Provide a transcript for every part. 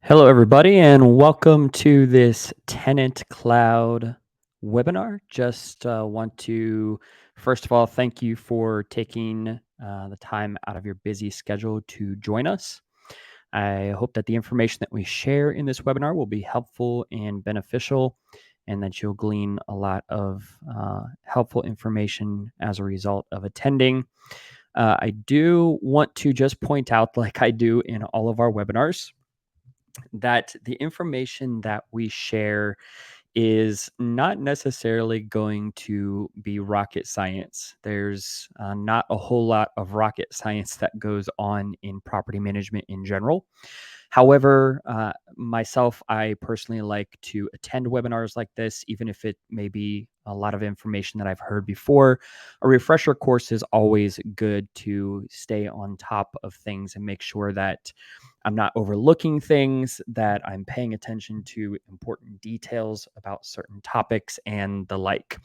Hello, everybody, and welcome to this TenantCloud webinar. Just want to, first of all, thank you for taking the time out of your busy schedule to join us. I hope that the information that we share in this webinar will be helpful and beneficial, and that you'll glean a lot of helpful information as a result of attending. I do want to just point out, like I do in all of our webinars, that the information that we share is not necessarily going to be rocket science. There's not a whole lot of rocket science that goes on in property management in general. However, myself, I personally like to attend webinars like this, even if it may be a lot of information that I've heard before. A refresher course is always good to stay on top of things and make sure that I'm not overlooking things, that I'm paying attention to important details about certain topics and the like.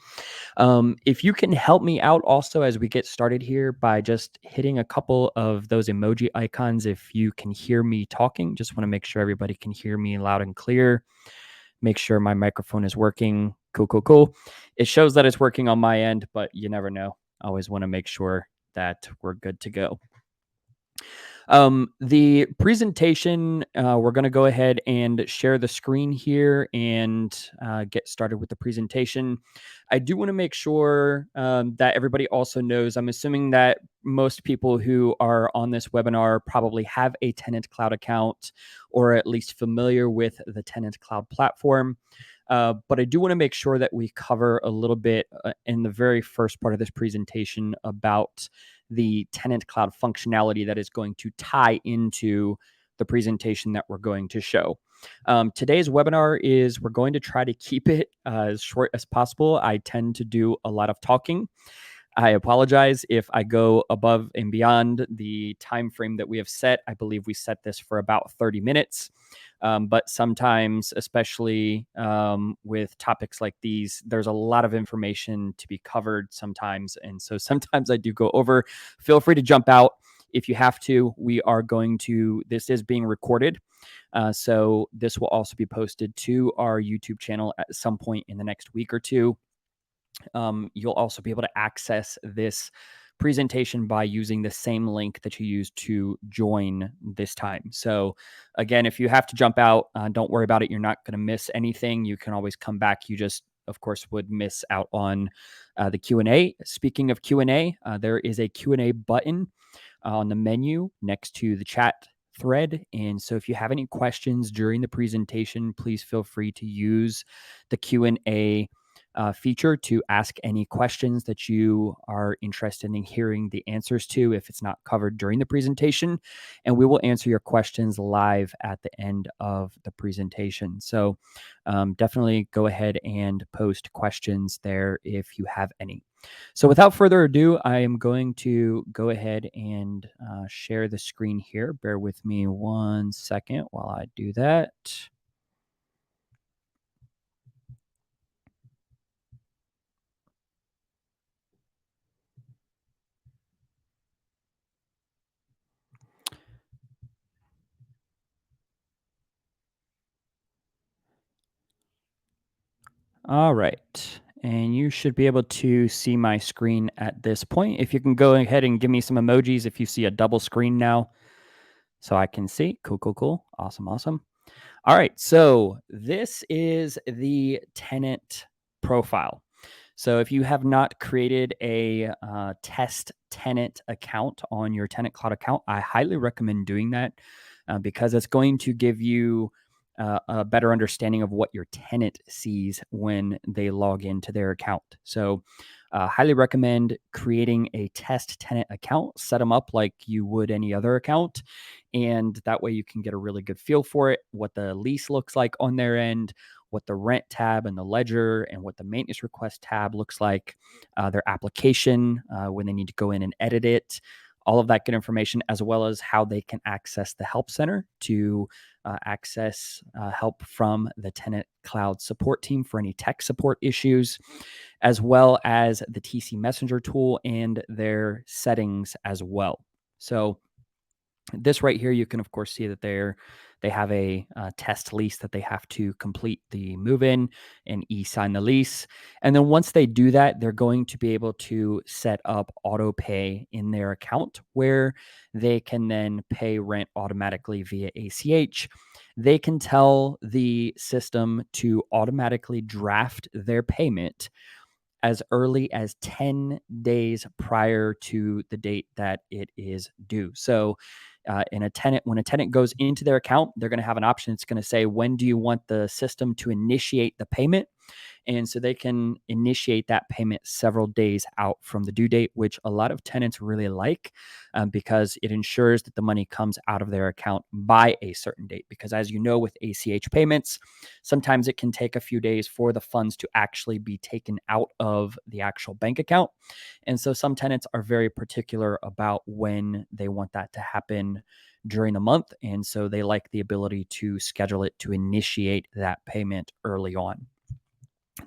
If you can help me out also as we get started here by just hitting a couple of those emoji icons, if you can hear me talking, just want to make sure everybody can hear me loud and clear. Make sure my microphone is working. Cool, cool, cool. It shows that it's working on my end, but you never know. Always want to make sure that we're good to go. The presentation, we're going to go ahead and share the screen here and get started with the presentation. I do want to make sure that everybody also knows, I'm assuming that most people who are on this webinar probably have a TenantCloud account or at least familiar with the TenantCloud platform. But I do want to make sure that we cover a little bit in the very first part of this presentation about the TenantCloud functionality that is going to tie into the presentation that we're going to show. Today's webinar is, we're going to try to keep it as short as possible. I tend to do a lot of talking. I apologize if I go above and beyond the time frame that we have set. I believe we set this for about 30 minutes. But sometimes, especially with topics like these, there's a lot of information to be covered sometimes. And so sometimes I do go over. Feel free to jump out if you have to. This is being recorded. So this will also be posted to our YouTube channel at some point in the next week or two. You'll also be able to access this presentation by using the same link that you used to join this time. So again, if you have to jump out, don't worry about it. You're not going to miss anything. You can always come back. You just, of course, would miss out on the Q&A. Speaking of Q&A, there is a Q&A button on the menu next to the chat thread. And so if you have any questions during the presentation, please feel free to use the Q&A feature to ask any questions that you are interested in hearing the answers to if it's not covered during the presentation. And we will answer your questions live at the end of the presentation. So definitely go ahead and post questions there if you have any. So without further ado, I am going to go ahead and share the screen here. Bear with me 1 second while I do that. All right. And you should be able to see my screen at this point. If you can go ahead and give me some emojis if you see a double screen now so I can see. Cool, cool, cool. Awesome, awesome. All right. So this is the tenant profile. So if you have not created a test tenant account on your TenantCloud account, I highly recommend doing that because it's going to give you a better understanding of what your tenant sees when they log into their account. So highly recommend creating a test tenant account, set them up like you would any other account. And that way you can get a really good feel for it, what the lease looks like on their end, what the rent tab and the ledger and what the maintenance request tab looks like, their application when they need to go in and edit it, all of that good information, as well as how they can access the help center to access help from the Tenant Cloud support team for any tech support issues, as well as the TC Messenger tool and their settings as well. So This right here, you can of course see that they have a test lease that they have to complete the move in and e-sign the lease. And then once they do that, they're going to be able to set up auto pay in their account where they can then pay rent automatically via ACH. They can tell the system to automatically draft their payment as early as 10 days prior to the date that it is due. So, when a tenant goes into their account, they're going to have an option. It's going to say, when do you want the system to initiate the payment? And so they can initiate that payment several days out from the due date, which a lot of tenants really like because it ensures that the money comes out of their account by a certain date. Because as you know, with ACH payments, sometimes it can take a few days for the funds to actually be taken out of the actual bank account. And so some tenants are very particular about when they want that to happen during the month. And so they like the ability to schedule it to initiate that payment early on.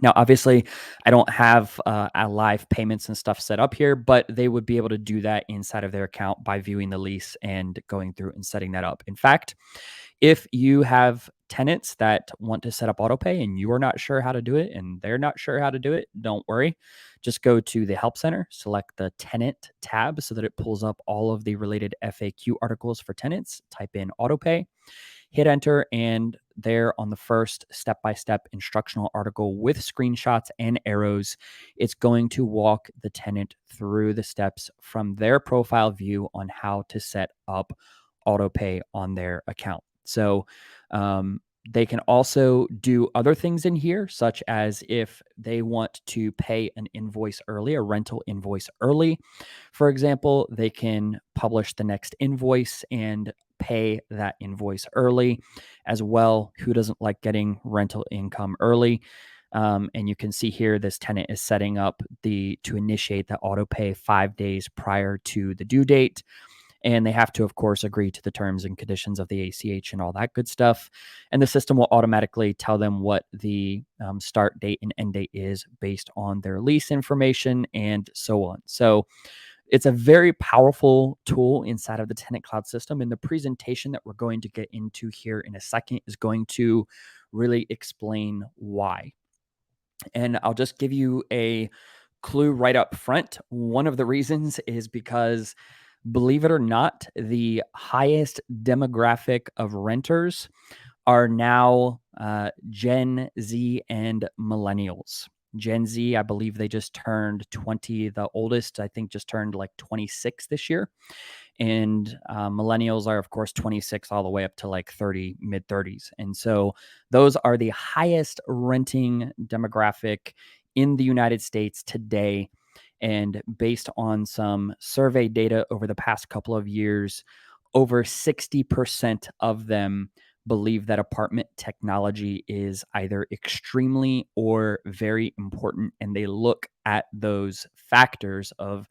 Now, obviously, I don't have a live payments and stuff set up here, but they would be able to do that inside of their account by viewing the lease and going through and setting that up. In fact, if you have tenants that want to set up autopay and you are not sure how to do it and they're not sure how to do it, don't worry. Just go to the Help Center, select the Tenant tab so that it pulls up all of the related FAQ articles for tenants. Type in autopay, hit enter, and there on the first step-by-step instructional article with screenshots and arrows, it's going to walk the tenant through the steps from their profile view on how to set up autopay on their account. So they can also do other things in here, such as if they want to pay an invoice early, a rental invoice early, for example, they can publish the next invoice and pay that invoice early as well. Who doesn't like getting rental income early? And you can see here this tenant is setting up to initiate the auto pay 5 days prior to the due date. And they have to, of course, agree to the terms and conditions of the ACH and all that good stuff. And the system will automatically tell them what the start date and end date is based on their lease information and so on. So it's a very powerful tool inside of the TenantCloud system. And the presentation that we're going to get into here in a second is going to really explain why. And I'll just give you a clue right up front. One of the reasons is because, believe it or not, the highest demographic of renters are now Gen Z and millennials. Gen Z, I believe they just turned 20. The oldest, I think, just turned like 26 this year. And millennials are, of course, 26 all the way up to like 30, mid 30s. And so those are the highest renting demographic in the United States today. And based on some survey data over the past couple of years, over 60% of them believe that apartment technology is either extremely or very important. And they look at those factors of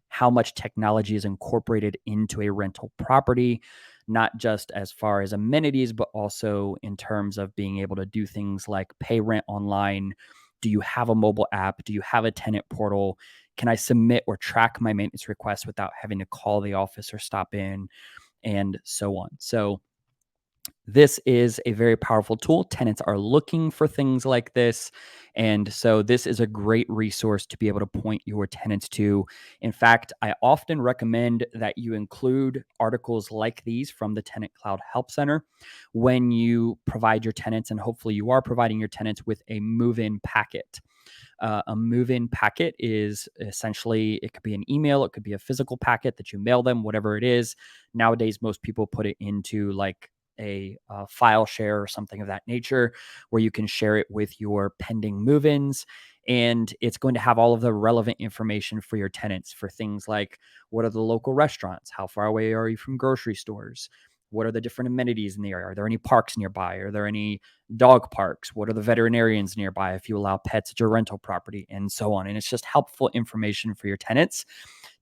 how much technology is incorporated into a rental property, not just as far as amenities, but also in terms of being able to do things like pay rent online. Do you have a mobile app? Do you have a tenant portal? Can I submit or track my maintenance requests without having to call the office or stop in, and so on? So this is a very powerful tool. Tenants are looking for things like this. And so this is a great resource to be able to point your tenants to. In fact, I often recommend that you include articles like these from the TenantCloud Help Center when you provide your tenants, and hopefully you are providing your tenants with a move-in packet. A move-in packet is essentially, it could be an email, it could be a physical packet that you mail them, whatever it is. Nowadays, most people put it into like a file share or something of that nature where you can share it with your pending move-ins, and it's going to have all of the relevant information for your tenants for things like, what are the local restaurants, how far away are you from grocery stores, what are the different amenities in the area, are there any parks nearby, are there any dog parks, what are the veterinarians nearby if you allow pets at your rental property, and so on. And it's just helpful information for your tenants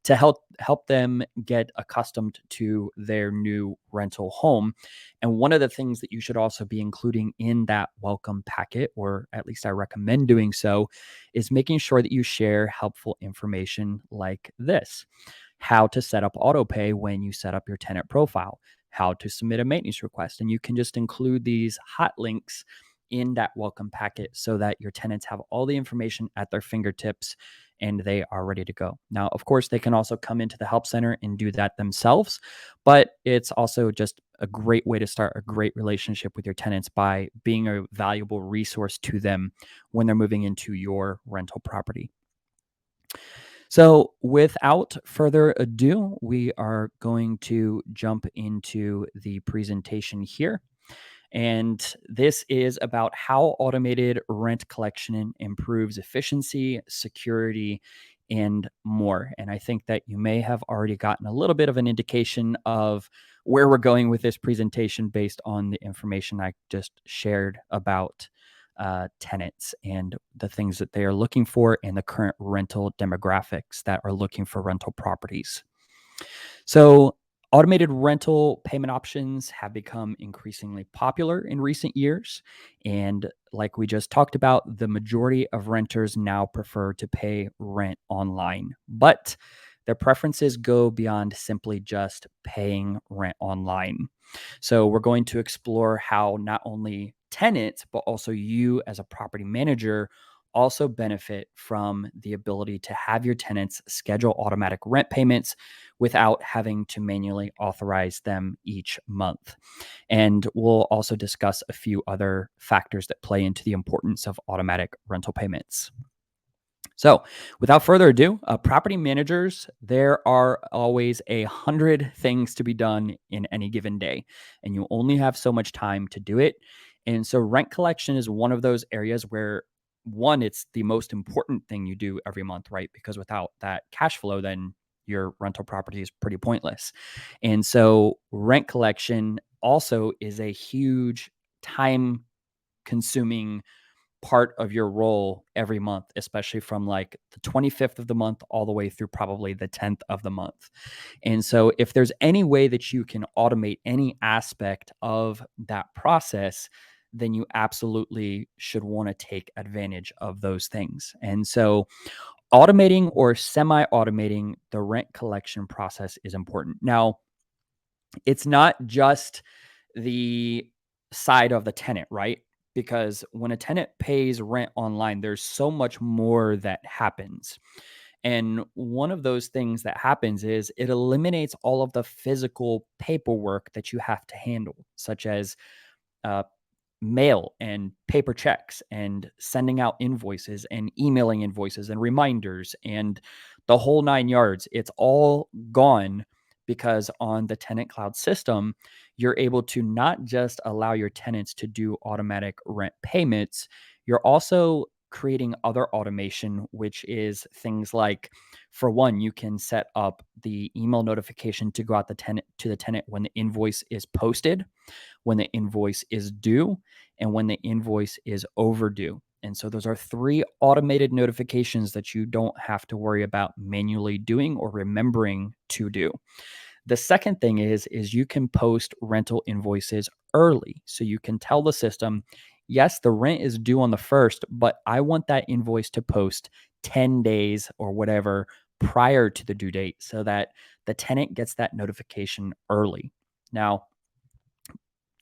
to help them get accustomed to their new rental home. And one of the things that you should also be including in that welcome packet, or at least I recommend doing so, is making sure that you share helpful information like this. how to set up auto pay when you set up your tenant profile, how to submit a maintenance request. And you can just include these hot links in that welcome packet so that your tenants have all the information at their fingertips and they are ready to go. Now, of course, they can also come into the help center and do that themselves, but it's also just a great way to start a great relationship with your tenants by being a valuable resource to them when they're moving into your rental property. So, without further ado, we are going to jump into the presentation here. And this is about how automated rent collection improves efficiency, security, and more. And I think that you may have already gotten a little bit of an indication of where we're going with this presentation based on the information I just shared about tenants and the things that they are looking for and the current rental demographics that are looking for rental properties. So, automated rental payment options have become increasingly popular in recent years. And like we just talked about, the majority of renters now prefer to pay rent online. But their preferences go beyond simply just paying rent online. So, we're going to explore how not only tenants, but also you as a property manager also benefit from the ability to have your tenants schedule automatic rent payments without having to manually authorize them each month. And we'll also discuss a few other factors that play into the importance of automatic rental payments. So, without further ado, property managers, there are always 100 things to be done in any given day, and you only have so much time to do it. And so, rent collection is one of those areas where, one, it's the most important thing you do every month, right? Because without that cash flow, then your rental property is pretty pointless. And so, rent collection also is a huge time consuming part of your role every month, especially from like the 25th of the month all the way through probably the 10th of the month. And so, if there's any way that you can automate any aspect of that process, then you absolutely should want to take advantage of those things. And so, automating or semi automating the rent collection process is important. Now, it's not just the side of the tenant, right? Because when a tenant pays rent online, there's so much more that happens. And one of those things that happens is it eliminates all of the physical paperwork that you have to handle, such as uh, mail and paper checks and sending out invoices and emailing invoices and reminders and the whole 9 yards. It's all gone because on the TenantCloud system, you're able to not just allow your tenants to do automatic rent payments, you're also creating other automation, which is things like, for one, you can set up the email notification to go out the tenant when the invoice is posted, when the invoice is due, and when the invoice is overdue. And so those are three automated notifications that you don't have to worry about manually doing or remembering to do. The second thing is you can post rental invoices early. So you can tell the system, yes, the rent is due on the first, but I want that invoice to post 10 days or whatever prior to the due date so that the tenant gets that notification early. Now,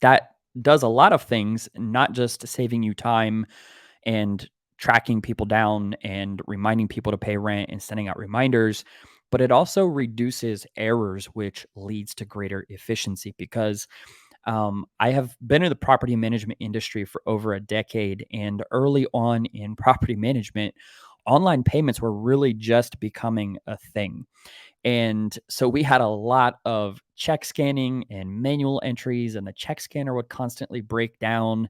that does a lot of things, not just saving you time and tracking people down and reminding people to pay rent and sending out reminders, but it also reduces errors, which leads to greater efficiency. Because I have been in the property management industry for over a decade, and early on in property management, online payments were really just becoming a thing. And so we had a lot of check scanning and manual entries, and the check scanner would constantly break down.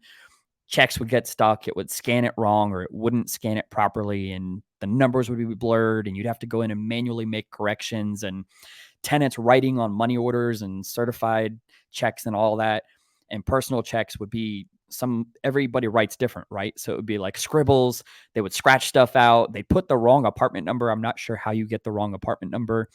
Checks would get stuck. It would scan it wrong or it wouldn't scan it properly. And the numbers would be blurred, and you'd have to go in and manually make corrections. And tenants writing on money orders and certified checks and all that. And personal checks would be everybody writes different, right? So it would be like scribbles. They would scratch stuff out. They put the wrong apartment number. I'm not sure how you get the wrong apartment number,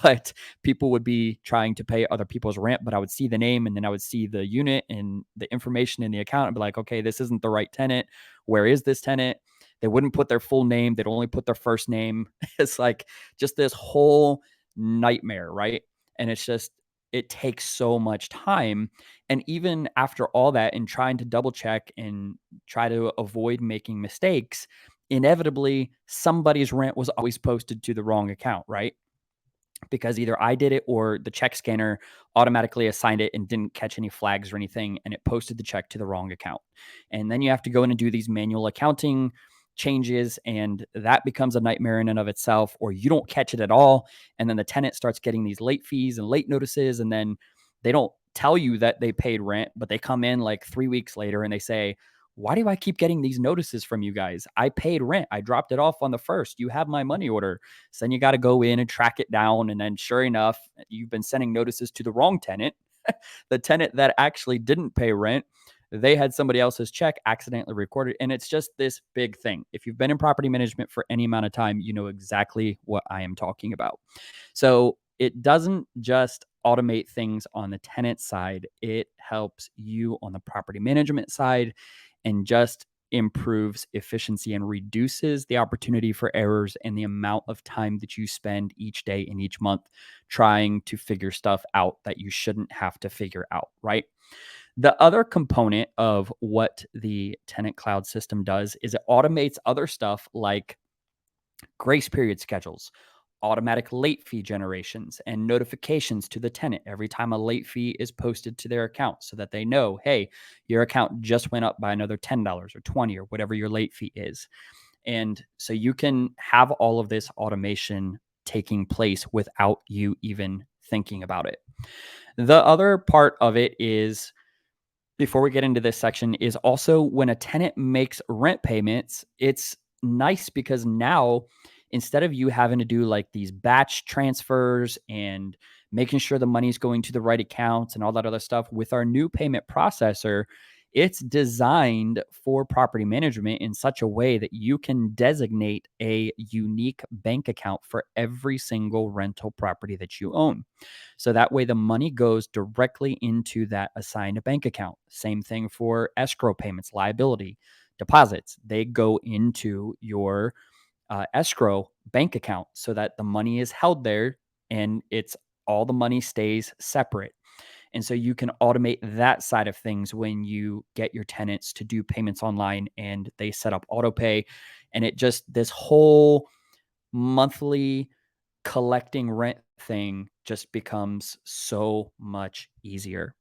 but people would be trying to pay other people's rent. But I would see the name and then I would see the unit and the information in the account and be like, okay, this isn't the right tenant. Where is this tenant? They wouldn't put their full name. They'd only put their first name. It's like just this whole nightmare, right? And it's just, it takes so much time. And even after all that and trying to double check and try to avoid making mistakes, inevitably somebody's rent was always posted to the wrong account, right? Because either I did it or the check scanner automatically assigned it and didn't catch any flags or anything, and it posted the check to the wrong account. And then you have to go in and do these manual accounting changes, and that becomes a nightmare in and of itself, or you don't catch it at all. And then the tenant starts getting these late fees and late notices, and then they don't tell you that they paid rent, but they come in like 3 weeks later and they say, why do I keep getting these notices from you guys? I paid rent. I dropped it off on the first. You have my money order. So then you got to go in and track it down. And then sure enough, you've been sending notices to the wrong tenant, the tenant that actually didn't pay rent. They had somebody else's check accidentally recorded. And it's just this big thing. If you've been in property management for any amount of time, you know exactly what I am talking about. So it doesn't just automate things on the tenant side, it helps you on the property management side and just improves efficiency and reduces the opportunity for errors and the amount of time that you spend each day and each month trying to figure stuff out that you shouldn't have to figure out, right? The other component of what the Tenant Cloud system does is it automates other stuff like grace period schedules, automatic late fee generations, and notifications to the tenant every time a late fee is posted to their account so that they know, hey, your account just went up by another $10 or 20 or whatever your late fee is. And so you can have all of this automation taking place without you even thinking about it. The other part of it is, before we get into this section, is also when a tenant makes rent payments, it's nice because now instead of you having to do like these batch transfers and making sure the money's going to the right accounts and all that other stuff, with our new payment processor, it's designed for property management in such a way that you can designate a unique bank account for every single rental property that you own. So that way the money goes directly into that assigned bank account. Same thing for escrow payments, liability, deposits. They go into your escrow bank account so that the money is held there and it's all the money stays separate. And so you can automate that side of things when you get your tenants to do payments online and they set up auto pay. And it just, this whole monthly collecting rent thing just becomes so much easier.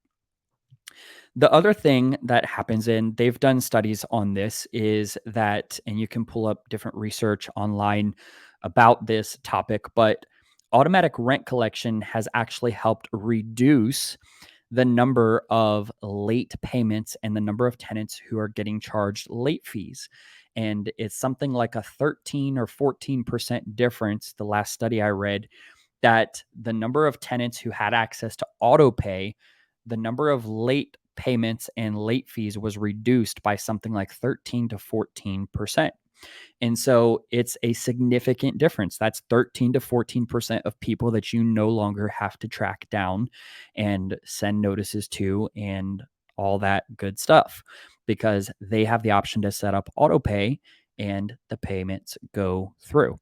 The other thing that happens, and they've done studies on this, is that, and you can pull up different research online about this topic, but automatic rent collection has actually helped reduce the number of late payments and the number of tenants who are getting charged late fees. And it's something like a 13 or 14% difference, the last study I read, that the number of tenants who had access to auto pay, the number of late payments and late fees was reduced by something like 13 to 14%. And so it's a significant difference. That's 13 to 14% of people that you no longer have to track down and send notices to and all that good stuff, because they have the option to set up auto pay and the payments go through.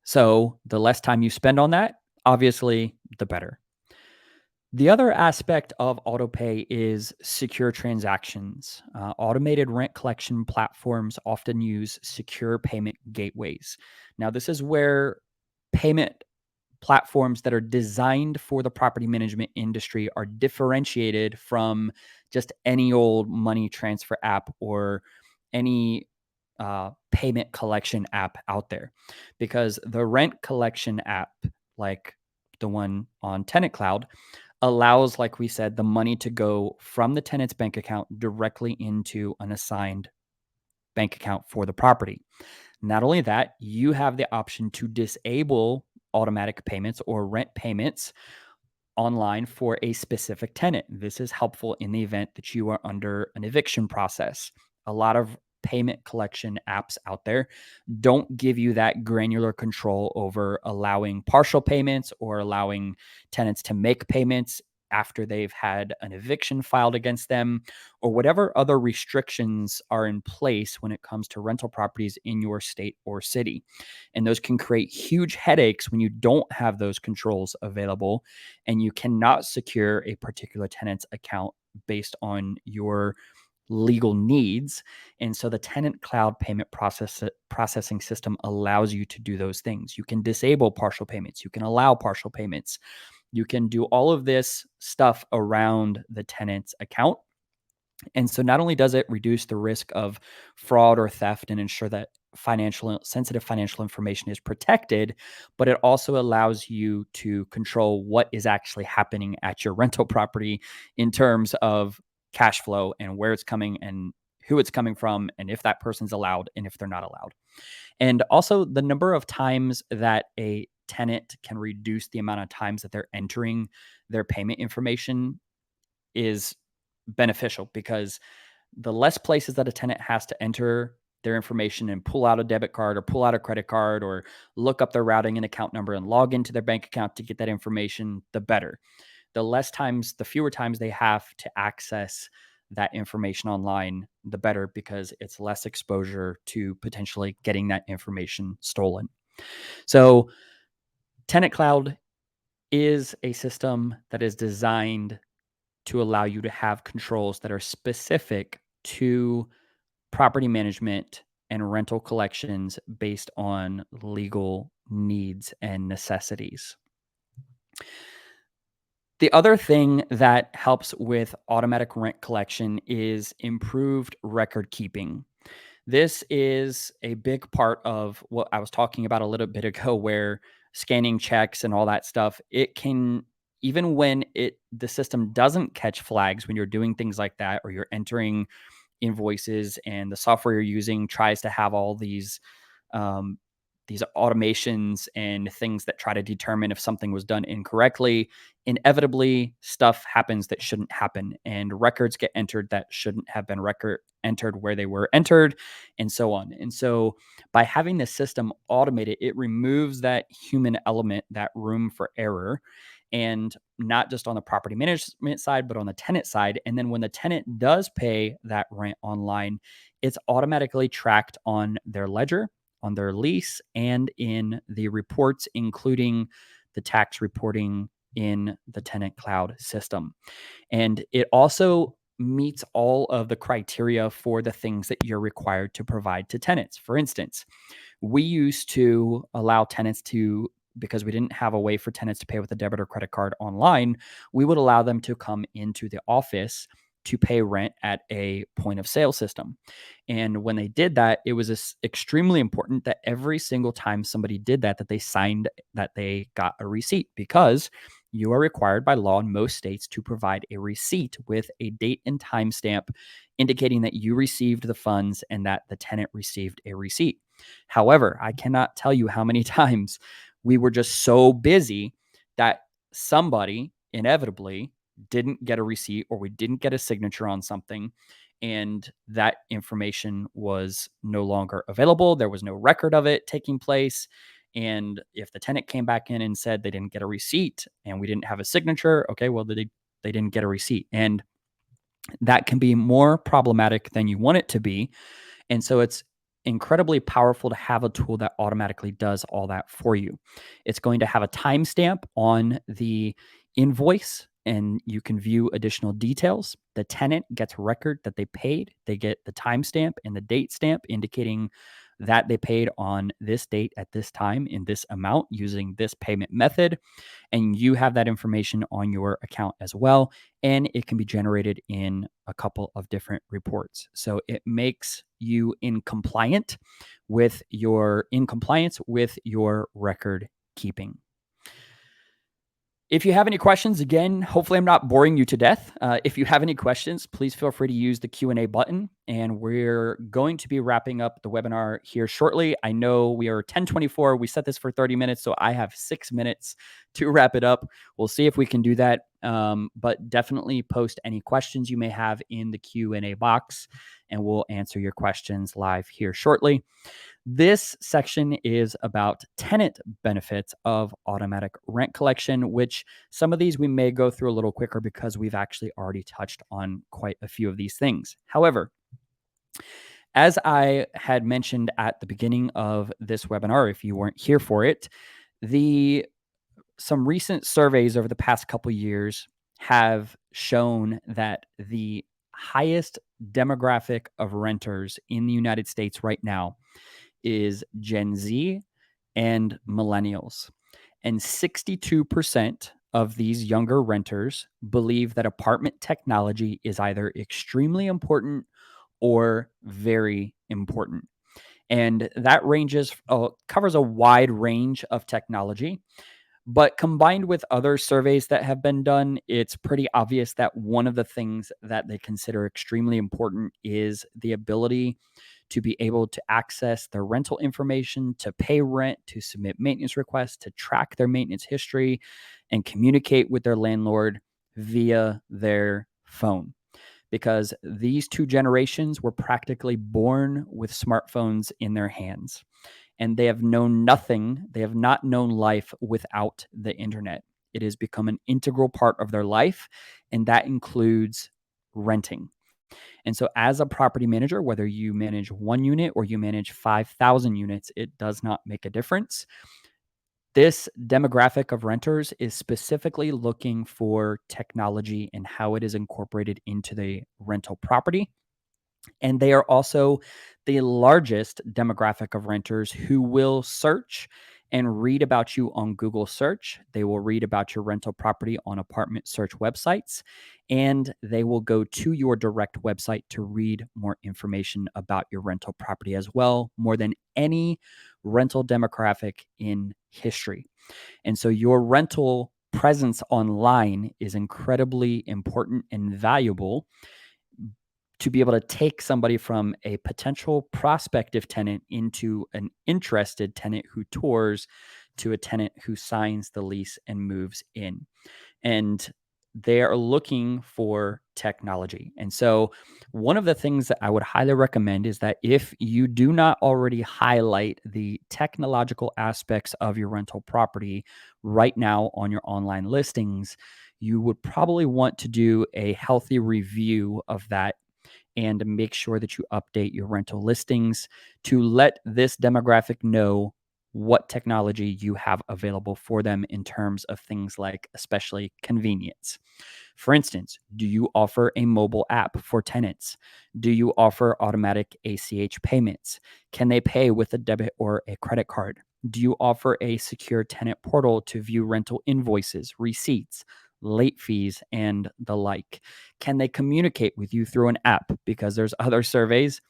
So the less time you spend on that, obviously, the better. The other aspect of autopay is secure transactions. Automated rent collection platforms often use secure payment gateways. Now, this is where payment platforms that are designed for the property management industry are differentiated from just any old money transfer app or any payment collection app out there. Because the rent collection app, like the one on TenantCloud, allows, like we said, the money to go from the tenant's bank account directly into an assigned bank account for the property. Not only that, you have the option to disable automatic payments or rent payments online for a specific tenant. This is helpful in the event that you are under an eviction process. A lot of payment collection apps out there don't give you that granular control over allowing partial payments or allowing tenants to make payments after they've had an eviction filed against them, or whatever other restrictions are in place when it comes to rental properties in your state or city. And those can create huge headaches when you don't have those controls available and you cannot secure a particular tenant's account based on your legal needs. And so the TenantCloud payment processing system allows you to do those things. You can disable partial payments, you can allow partial payments, you can do all of this stuff around the tenant's account. And so not only does it reduce the risk of fraud or theft and ensure that sensitive financial information is protected, but it also allows you to control what is actually happening at your rental property in terms of cash flow and where it's coming and who it's coming from and if that person's allowed and if they're not allowed. And also the number of times that a tenant can reduce the amount of times that they're entering their payment information is beneficial, because the less places that a tenant has to enter their information and pull out a debit card or pull out a credit card or look up their routing and account number and log into their bank account to get that information, the better. The fewer times they have to access that information online, the better, because it's less exposure to potentially getting that information stolen. So TenantCloud is a system that is designed to allow you to have controls that are specific to property management and rental collections based on legal needs and necessities. The other thing that helps with automatic rent collection is improved record keeping. This is a big part of what I was talking about a little bit ago, where scanning checks and all that stuff, it can, even when the system doesn't catch flags when you're doing things like that, or you're entering invoices and the software you're using tries to have all um, these automations and things that try to determine if something was done incorrectly, inevitably stuff happens that shouldn't happen, and records get entered that shouldn't have been entered where they were entered, and so on. And so by having the system automated, it removes that human element, that room for error, and not just on the property management side, but on the tenant side. And then when the tenant does pay that rent online, it's automatically tracked on their ledger, on their lease, and in the reports, including the tax reporting in the TenantCloud system. And it also meets all of the criteria for the things that you're required to provide to tenants. For instance, we used to allow tenants to, because we didn't have a way for tenants to pay with a debit or credit card online, we would allow them to come into the office to pay rent at a point of sale system. And when they did that, it was extremely important that every single time somebody did that, that they signed that they got a receipt, because you are required by law in most states to provide a receipt with a date and time stamp indicating that you received the funds and that the tenant received a receipt. However, I cannot tell you how many times we were just so busy that somebody inevitably didn't get a receipt, or we didn't get a signature on something, and that information was no longer available. There was no record of it taking place. And if the tenant came back in and said they didn't get a receipt and we didn't have a signature, okay, well, they didn't get a receipt. And that can be more problematic than you want it to be. And so it's incredibly powerful to have a tool that automatically does all that for you. It's going to have a timestamp on the invoice, and you can view additional details. The tenant gets a record that they paid. They get the timestamp and the date stamp indicating that they paid on this date at this time in this amount using this payment method. And you have that information on your account as well. And it can be generated in a couple of different reports. So it makes you in compliance with your record keeping. If you have any questions, again, hopefully I'm not boring you to death. If you have any questions, please feel free to use the Q&A button. And we're going to be wrapping up the webinar here shortly. I know we are 10:24. We set this for 30 minutes, so I have 6 minutes to wrap it up. We'll see if we can do that. But definitely post any questions you may have in the Q&A box, and we'll answer your questions live here shortly. This section is about tenant benefits of automatic rent collection, which some of these we may go through a little quicker because we've actually already touched on quite a few of these things. However, as I had mentioned at the beginning of this webinar, if you weren't here for it, some recent surveys over the past couple years have shown that the highest demographic of renters in the United States right now is Gen Z and millennials. And 62% of these younger renters believe that apartment technology is either extremely important or very important. And that covers a wide range of technology. But combined with other surveys that have been done, it's pretty obvious that one of the things that they consider extremely important is the ability to be able to access their rental information, to pay rent, to submit maintenance requests, to track their maintenance history, and communicate with their landlord via their phone. Because these two generations were practically born with smartphones in their hands, and they have known nothing. They have not known life without the internet. It has become an integral part of their life, and that includes renting. And so, as a property manager, whether you manage one unit or you manage 5,000 units, it does not make a difference. This demographic of renters is specifically looking for technology and how it is incorporated into the rental property. And they are also the largest demographic of renters who will search and read about you on Google search. They will read about your rental property on apartment search websites, and they will go to your direct website to read more information about your rental property as well, more than any rental demographic in history. And so your rental presence online is incredibly important and valuable to be able to take somebody from a potential prospective tenant into an interested tenant who tours to a tenant who signs the lease and moves in. And they are looking for technology. And so, one of the things that I would highly recommend is that if you do not already highlight the technological aspects of your rental property right now on your online listings, you would probably want to do a healthy review of that and make sure that you update your rental listings to let this demographic know what technology you have available for them in terms of things like, especially convenience. For instance, do you offer a mobile app for tenants? Do you offer automatic ACH payments? Can they pay with a debit or a credit card? Do you offer a secure tenant portal to view rental invoices, receipts, late fees, and the like? Can they communicate with you through an app? Because there's other surveys.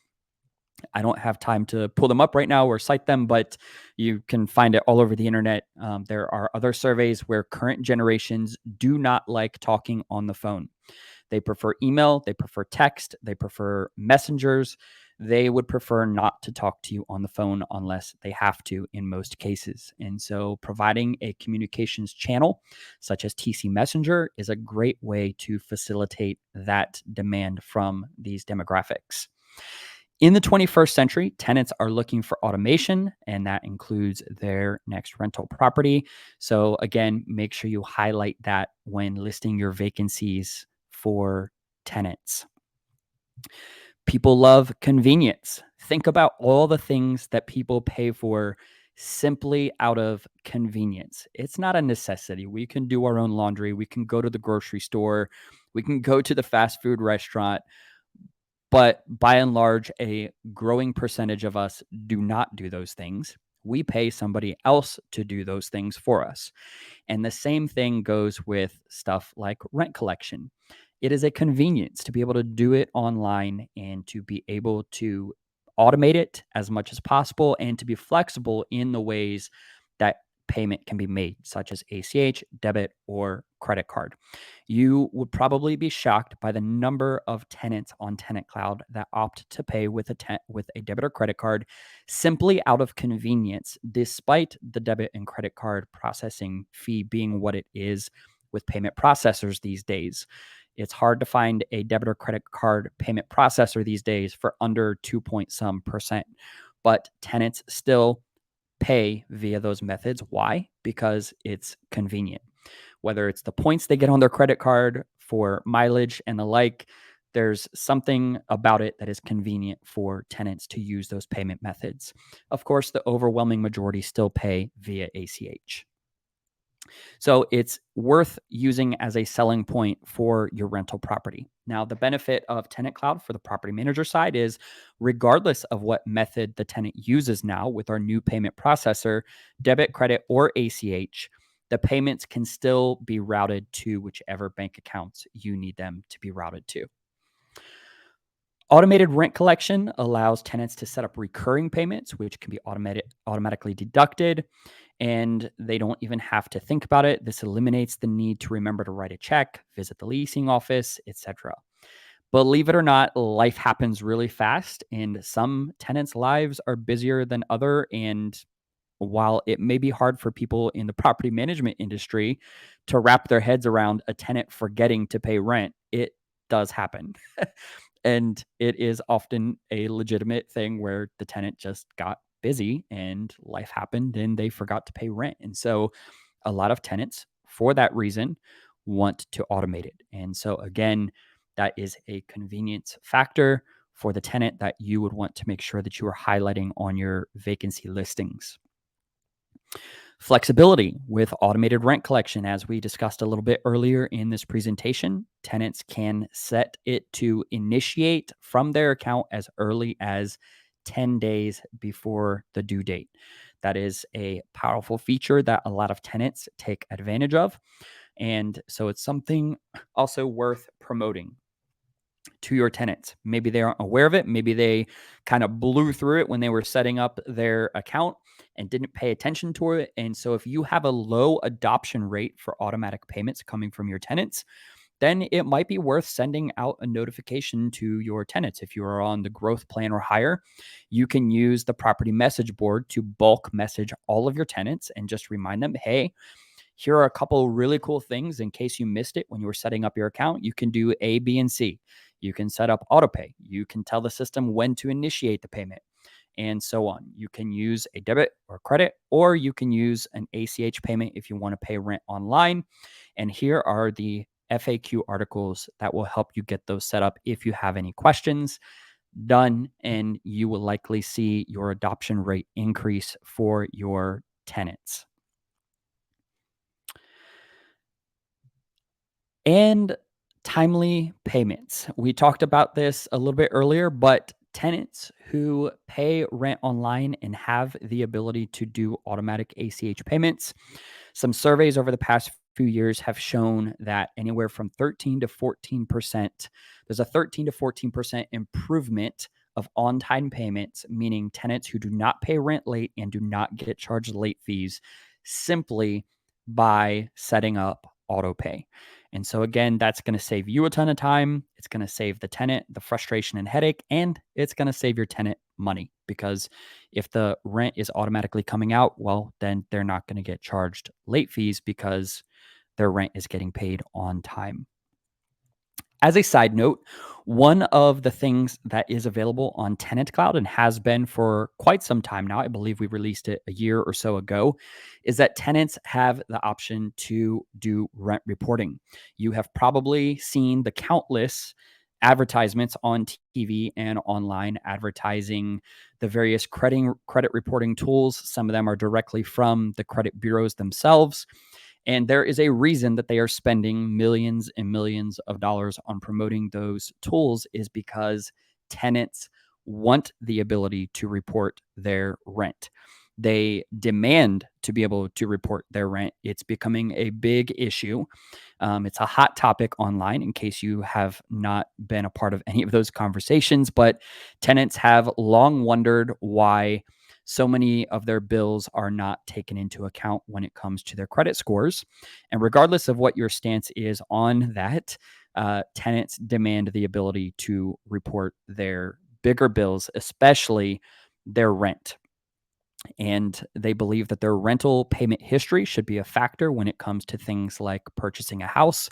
I don't have time to pull them up right now or cite them, but you can find it all over the internet. There are other surveys where current generations do not like talking on the phone. They prefer email, they prefer text, they prefer messengers. They would prefer not to talk to you on the phone unless they have to in most cases. And so providing a communications channel such as TC Messenger is a great way to facilitate that demand from these demographics. In the 21st century, tenants are looking for automation, and that includes their next rental property. So, again, make sure you highlight that when listing your vacancies for tenants. People love convenience. Think about all the things that people pay for simply out of convenience. It's not a necessity. We can do our own laundry, we can go to the grocery store, we can go to the fast food restaurant. But by and large, a growing percentage of us do not do those things. We pay somebody else to do those things for us. And the same thing goes with stuff like rent collection. It is a convenience to be able to do it online and to be able to automate it as much as possible and to be flexible in the ways that payment can be made, such as ACH, debit, or credit card. You would probably be shocked by the number of tenants on TenantCloud that opt to pay with a debit or credit card simply out of convenience, despite the debit and credit card processing fee being what it is with payment processors these days. It's hard to find a debit or credit card payment processor these days for under 2 point some percent. but tenants still pay via those methods. Why? Because it's convenient. Whether it's the points they get on their credit card for mileage and the like, there's something about it that is convenient for tenants to use those payment methods. Of course, the overwhelming majority still pay via ACH. So it's worth using as a selling point for your rental property. Now, the benefit of TenantCloud for the property manager side is regardless of what method the tenant uses now with our new payment processor, debit, credit, or ACH, the payments can still be routed to whichever bank accounts you need them to be routed to. Automated rent collection allows tenants to set up recurring payments, which can be automatically deducted, and they don't even have to think about it. This eliminates the need to remember to write a check, visit the leasing office, etc. Believe it or not, life happens really fast, and some tenants' lives are busier than other. And while it may be hard for people in the property management industry to wrap their heads around a tenant forgetting to pay rent, it does happen. And it is often a legitimate thing where the tenant just got busy and life happened and they forgot to pay rent. And so a lot of tenants, for that reason, want to automate it. And so, again, that is a convenience factor for the tenant that you would want to make sure that you are highlighting on your vacancy listings. Flexibility with automated rent collection. As we discussed a little bit earlier in this presentation, tenants can set it to initiate from their account as early as 10 days before the due date. That is a powerful feature that a lot of tenants take advantage of. And so it's something also worth promoting to your tenants. Maybe they aren't aware of it. Maybe they kind of blew through it when they were setting up their account and didn't pay attention to it. And so if you have a low adoption rate for automatic payments coming from your tenants, then it might be worth sending out a notification to your tenants. If you are on the growth plan or higher, you can use the property message board to bulk message all of your tenants and just remind them, hey, here are a couple really cool things in case you missed it when you were setting up your account. You can do A, B, and C. You can set up autopay. You can tell the system when to initiate the payment and so on. You can use a debit or credit, or you can use an ACH payment if you want to pay rent online. And here are the FAQ articles that will help you get those set up if you have any questions. Done, and you will likely see your adoption rate increase for your tenants. And timely payments. We talked about this a little bit earlier, but tenants who pay rent online and have the ability to do automatic ACH payments, some surveys over the past few years have shown that anywhere from 13 to 14%, there's a 13 to 14% improvement of on time payments, meaning tenants who do not pay rent late and do not get charged late fees simply by setting up auto pay. And so, again, that's going to save you a ton of time. It's going to save the tenant the frustration and headache, and it's going to save your tenant money because if the rent is automatically coming out, well, then they're not going to get charged late fees because their rent is getting paid on time. As a side note, one of the things that is available on TenantCloud and has been for quite some time now, I believe we released it a year or so ago, is that tenants have the option to do rent reporting. You have probably seen the countless advertisements on TV and online advertising the various credit reporting tools. Some of them are directly from the credit bureaus themselves. And there is a reason that they are spending millions and millions of dollars on promoting those tools is because tenants want the ability to report their rent. They demand to be able to report their rent. It's becoming a big issue. It's a hot topic online in case you have not been a part of any of those conversations, but tenants have long wondered why so many of their bills are not taken into account when it comes to their credit scores. And regardless of what your stance is on that, tenants demand the ability to report their bigger bills, especially their rent. And they believe that their rental payment history should be a factor when it comes to things like purchasing a house.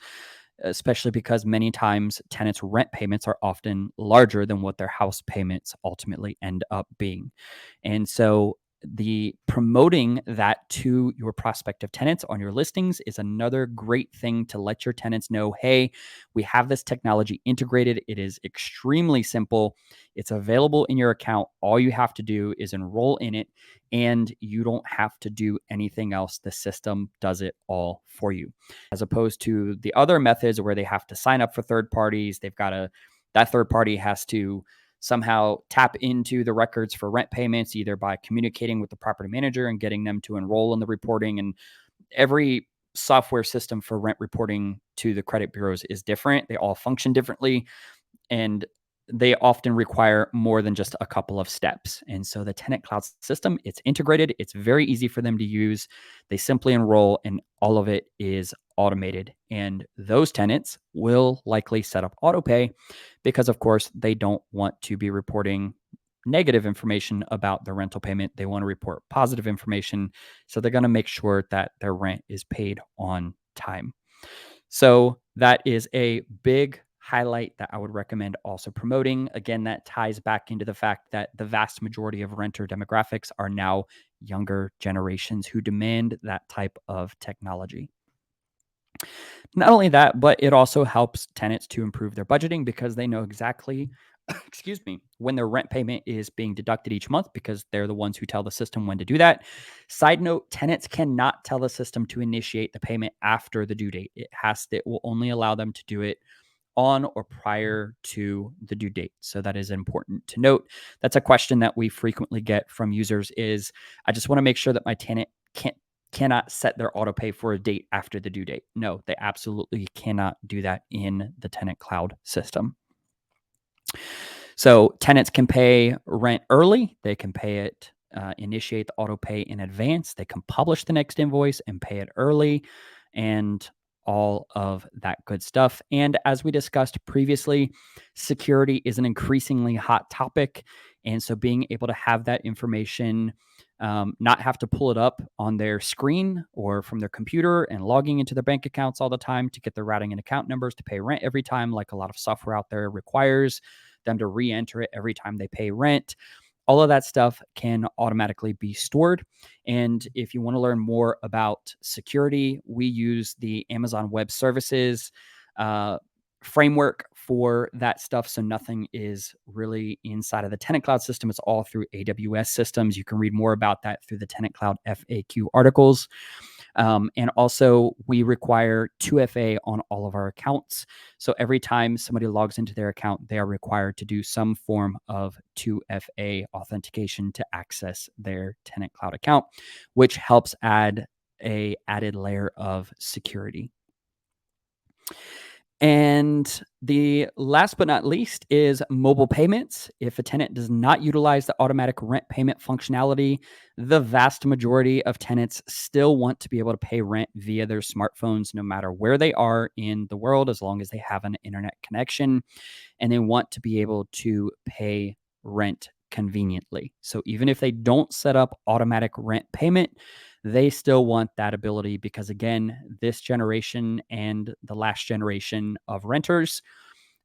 especially because many times tenants' rent payments are often larger than what their house payments ultimately end up being. And so the promoting that to your prospective tenants on your listings is another great thing to let your tenants know, hey, we have this technology integrated. It is extremely simple. It's available in your account. All you have to do is enroll in it, and you don't have to do anything else. The system does it all for you, as opposed to the other methods where they have to sign up for third parties. That third party has to somehow tap into the records for rent payments, either by communicating with the property manager and getting them to enroll in the reporting. And every software system for rent reporting to the credit bureaus is different. They all function differently, and they often require more than just a couple of steps. And so the TenantCloud system, it's integrated. It's very easy for them to use. They simply enroll, and all of it is automated. And those tenants will likely set up autopay because, of course, they don't want to be reporting negative information about the rental payment. They want to report positive information. So they're going to make sure that their rent is paid on time. So that is a big highlight that I would recommend also promoting. Again, that ties back into the fact that the vast majority of renter demographics are now younger generations who demand that type of technology. Not only that, but it also helps tenants to improve their budgeting because they know exactly, excuse me, when their rent payment is being deducted each month because they're the ones who tell the system when to do that. Side note, tenants cannot tell the system to initiate the payment after the due date. It will only allow them to do it on or prior to the due date. So that is important to note. That's a question that we frequently get from users is, I just want to make sure that my tenant cannot set their auto pay for a date after the due date. No, they absolutely cannot do that in the TenantCloud system. So tenants can pay rent early. They can pay it, initiate the auto pay in advance. They can publish the next invoice and pay it early, and all of that good stuff. And as we discussed previously, security is an increasingly hot topic. And so being able to have that information, not have to pull it up on their screen or from their computer and logging into their bank accounts all the time to get their routing and account numbers to pay rent every time, like a lot of software out there requires them to re-enter it every time they pay rent. All of that stuff can automatically be stored. And if you want to learn more about security, we use the Amazon Web Services framework for that stuff. So nothing is really inside of the TenantCloud system. It's all through AWS systems. You can read more about that through the TenantCloud FAQ articles. And also, we require 2FA on all of our accounts. So every time somebody logs into their account, they are required to do some form of 2FA authentication to access their TenantCloud account, which helps add an added layer of security. And the last but not least is mobile payments. If a tenant does not utilize the automatic rent payment functionality, the vast majority of tenants still want to be able to pay rent via their smartphones, no matter where they are in the world, as long as they have an internet connection, and they want to be able to pay rent conveniently. So even if they don't set up automatic rent payment, they still want that ability because, again, this generation and the last generation of renters,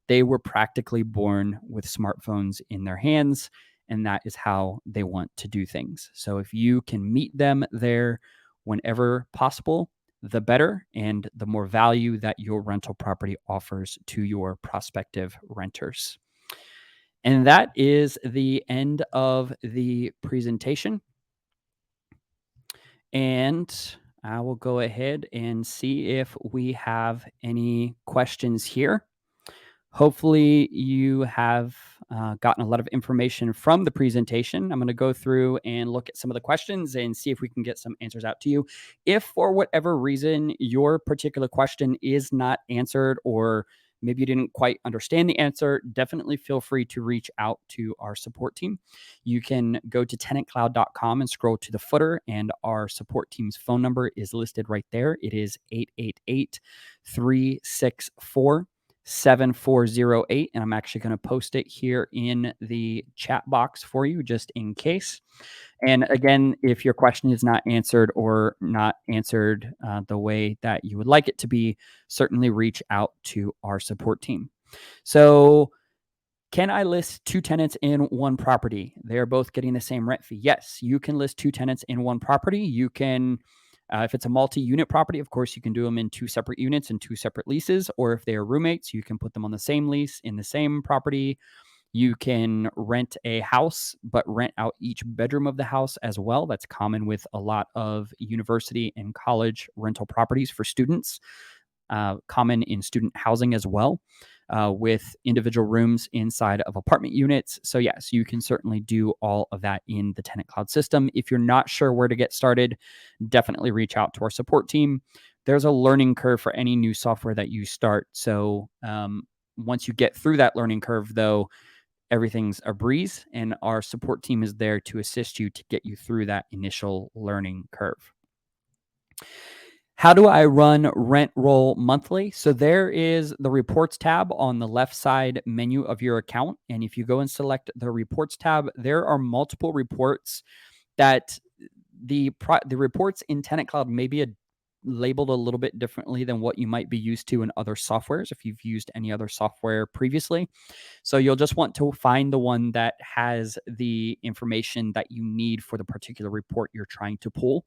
they were practically born with smartphones in their hands, and that is how they want to do things. So if you can meet them there whenever possible, the better, and the more value that your rental property offers to your prospective renters. And that is the end of the presentation. And I will go ahead and see if we have any questions here. Hopefully you have gotten a lot of information from the presentation. I'm going to go through and look at some of the questions and see if we can get some answers out to you. If for whatever reason your particular question is not answered, or maybe you didn't quite understand the answer, definitely feel free to reach out to our support team. You can go to tenantcloud.com and scroll to the footer, and our support team's phone number is listed right there. It is 888 364 7408. And I'm actually going to post it here in the chat box for you just in case. And again, if your question is not answered or not answered the way that you would like it to be, certainly reach out to our support team. So, can I list two tenants in one property? They're both getting the same rent fee. Yes, you can list two tenants in one property. You can, if it's a multi-unit property, of course, you can do them in two separate units and two separate leases. Or if they are roommates, you can put them on the same lease in the same property. You can rent a house, but rent out each bedroom of the house as well. That's common with a lot of university and college rental properties for students, common in student housing as well, with individual rooms inside of apartment units. So, yes, you can certainly do all of that in the TenantCloud system. If you're not sure where to get started, definitely reach out to our support team. There's a learning curve for any new software that you start. So, once you get through that learning curve, though, everything's a breeze, and our support team is there to assist you to get you through that initial learning curve. How do I run rent roll monthly? So there is the reports tab on the left side menu of your account. And if you go and select the reports tab, there are multiple reports that the reports in TenantCloud may be labeled a little bit differently than what you might be used to in other softwares if you've used any other software previously. So you'll just want to find the one that has the information that you need for the particular report you're trying to pull.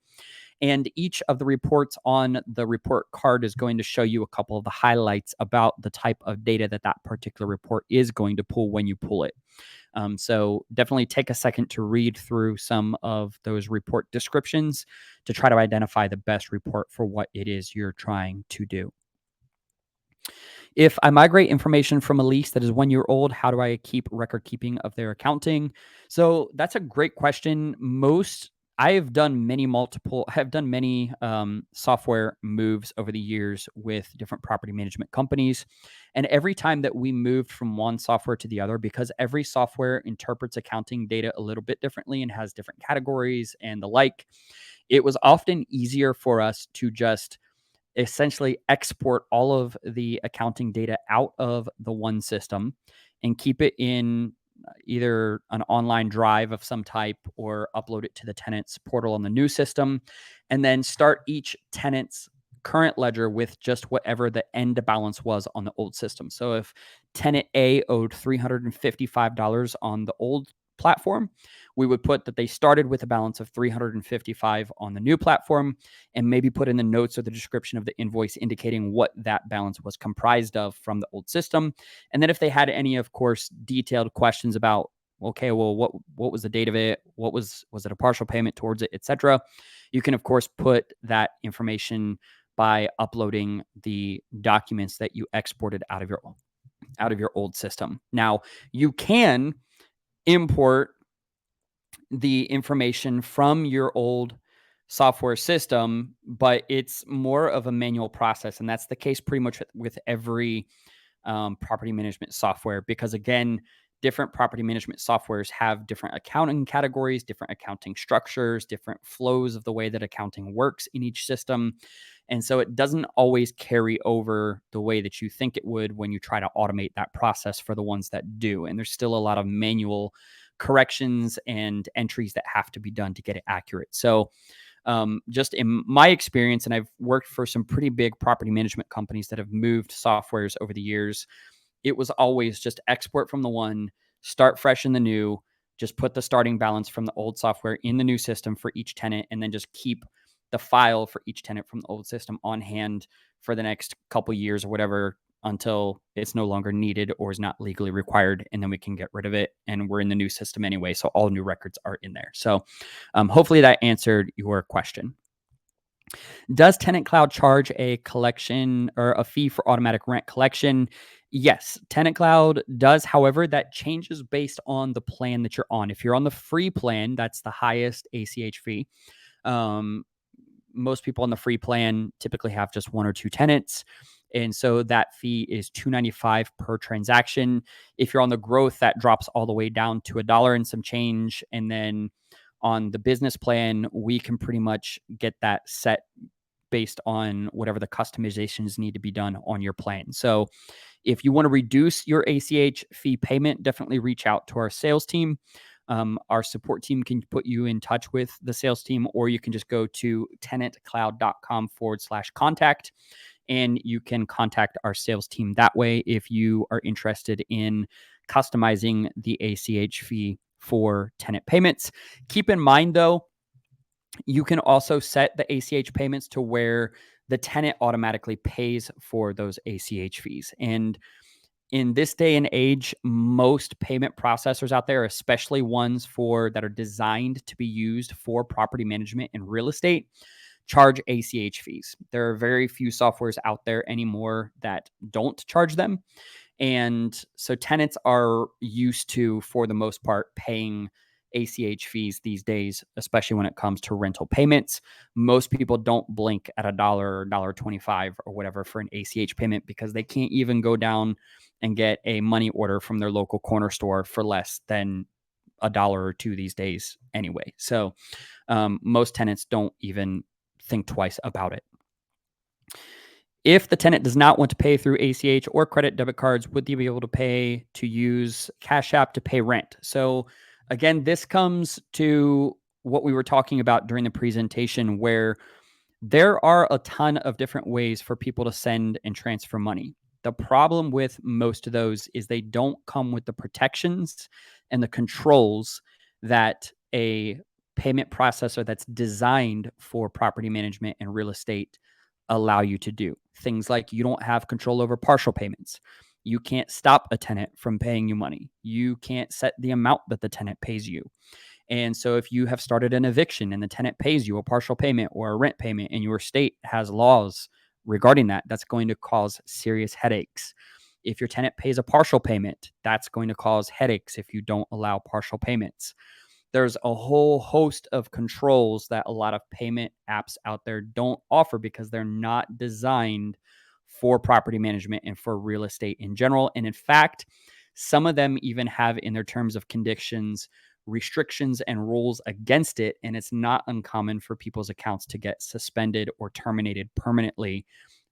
And each of the reports on the report card is going to show you a couple of the highlights about the type of data that that particular report is going to pull when you pull it. So definitely take a second to read through some of those report descriptions to try to identify the best report for what it is you're trying to do. If I migrate information from a lease that is 1 year old, how do I keep record keeping of their accounting? So that's a great question. I have done many software moves over the years with different property management companies. And every time that we moved from one software to the other, because every software interprets accounting data a little bit differently and has different categories and the like, it was often easier for us to just essentially export all of the accounting data out of the one system and keep it in either an online drive of some type or upload it to the tenant's portal on the new system, and then start each tenant's current ledger with just whatever the end balance was on the old system. So if tenant A owed $355 on the old platform, we would put that they started with a balance of $355 on the new platform, and maybe put in the notes or the description of the invoice indicating what that balance was comprised of from the old system. And then if they had any, of course, detailed questions about, okay, well, what was the date of it? Was it a partial payment towards it, etc., you can, of course, put that information by uploading the documents that you exported out of your old system. Now, you can import the information from your old software system, but it's more of a manual process. And that's the case pretty much with every property management software, because again, different property management softwares have different accounting categories, different accounting structures, different flows of the way that accounting works in each system. And so it doesn't always carry over the way that you think it would when you try to automate that process for the ones that do. And there's still a lot of manual corrections and entries that have to be done to get it accurate. So just in my experience, and I've worked for some pretty big property management companies that have moved softwares over the years, it was always just export from the one, start fresh in the new, just put the starting balance from the old software in the new system for each tenant, and then just keep the file for each tenant from the old system on hand for the next couple years or whatever, until it's no longer needed or is not legally required, and then we can get rid of it. And we're in the new system anyway, so all new records are in there. So hopefully that answered your question. Does TenantCloud charge a collection or a fee for automatic rent collection? Yes, TenantCloud does. However, that changes based on the plan that you're on. If you're on the free plan, that's the highest ACH fee. Most people on the free plan typically have just one or two tenants. And so that fee is $2.95 per transaction. If you're on the growth, that drops all the way down to $1 and some change. And then on the business plan, we can pretty much get that set based on whatever the customizations need to be done on your plan. So If you want to reduce your ACH fee payment, definitely reach out to our sales team. Our support team can put you in touch with the sales team, or you can just go to tenantcloud.com/contact, and you can contact our sales team that way if you are interested in customizing the ACH fee for tenant payments. Keep in mind, though, you can also set the ACH payments to where the tenant automatically pays for those ACH fees. And in this day and age, most payment processors out there, especially ones that are designed to be used for property management and real estate, charge ACH fees. There are very few softwares out there anymore that don't charge them. And so tenants are used to, for the most part, paying ACH fees these days, especially when it comes to rental payments. Most people don't blink at $1 or $1.25 or whatever for an ACH payment because they can't even go down and get a money order from their local corner store for less than $1 or $2 these days anyway. So most tenants don't even think twice about it. If the tenant does not want to pay through ACH or credit debit cards, would they be able to use Cash App to pay rent? So again, this comes to what we were talking about during the presentation, where there are a ton of different ways for people to send and transfer money. The problem with most of those is they don't come with the protections and the controls that a payment processor that's designed for property management and real estate allow you to do. Things like you don't have control over partial payments. You can't stop a tenant from paying you money. You can't set the amount that the tenant pays you. And so if you have started an eviction and the tenant pays you a partial payment or a rent payment and your state has laws regarding that, that's going to cause serious headaches. If your tenant pays a partial payment, that's going to cause headaches if you don't allow partial payments. There's a whole host of controls that a lot of payment apps out there don't offer because they're not designed for property management and for real estate in general. And in fact, some of them even have in their terms of conditions restrictions and rules against it. And it's not uncommon for people's accounts to get suspended or terminated permanently